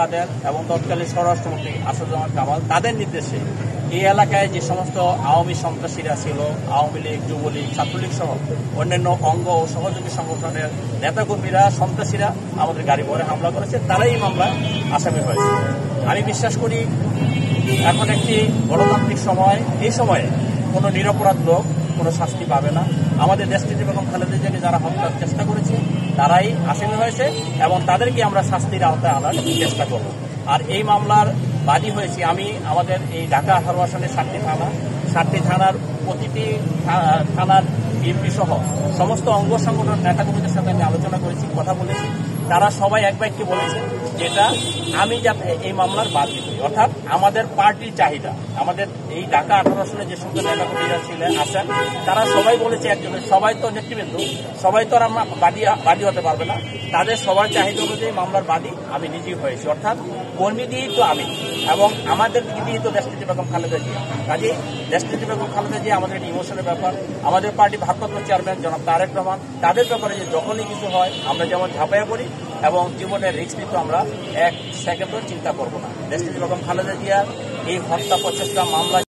তাদের এবং তৎকালীন স্বরাষ্ট্রমন্ত্রী আসাদুজ্জামান কামাল তাদের নির্দেশে এই এলাকায় যে সমস্ত আওয়ামী সন্ত্রাসীরা ছিল, আওয়ামী লীগ, যুবলীগ, ছাত্রলীগ সহ অন্যান্য অঙ্গ ও সহযোগী সংগঠনের নেতাকর্মীরা, সন্ত্রাসীরা আমাদের গাড়ি ভরে হামলা করেছে, তারাই এই মামলায় আসামি হয়েছে। আমি বিশ্বাস করি এখন একটি গণতান্ত্রিক সময়, এই সময়ে কোনো নিরপরাধ লোক কোনো শাস্তি পাবে না। আমাদের দেশটিতে বেগম খালেদা জিয়াকে যারা হত্যার চেষ্টা করেছে তারাই আসামি হয়েছে এবং তাদেরকে আমরা শাস্তির আওতায় আনার চেষ্টা করব। আর এই মামলার বাদী হয়েছি আমি। আমাদের এই ঢাকা 18 আসনের 7টি থানার প্রতিটি থানার বিএনপি সহ সমস্ত অঙ্গ সংগঠন নেতাকর্মীদের সাথে আমি আলোচনা করেছি, কথা বলেছি। তারা সবাই এক বাক্যে বলেছে যেটা আমি যাতে এই মামলার বাদী হই, অর্থাৎ আমাদের পার্টির চাহিদা, আমাদের এই ঢাকা 18 আসনে যে সমস্ত নেতাকর্মীরা আছেন তারা সবাই বলেছে একজনের, সবাই তো নেতৃবৃন্দ, সবাই তো আর আমরা বাদী হতে পারবে না। তাদের সবার চাহিদা অনুযায়ী মামলার বাদী আমি নিজেই হয়েছি, অর্থাৎ কর্মী দিয়েই তো আমি এবং আমাদের দিকে দিয়েই তো দেশটিতে বেগম খালেদা জিয়া। কাজেই দেশটিতে বেগম খালেদা জিয়া আমাদের একটি ইমোশনের ব্যাপার। আমাদের পার্টি ভারপ্রাপ্ত চেয়ারম্যান জনাব তারেক রহমান, তাদের ব্যাপারে যে যখনই কিছু হয় আমরা যেমন ঝাঁপাইয়া পড়ি এবং জীবনের রিস্ক নিতে আমরা এক সেকেন্ডও চিন্তা করব না। দেশটিতে বেগম খালেদা জিয়ার এই হত্যা প্রচেষ্টা মামলা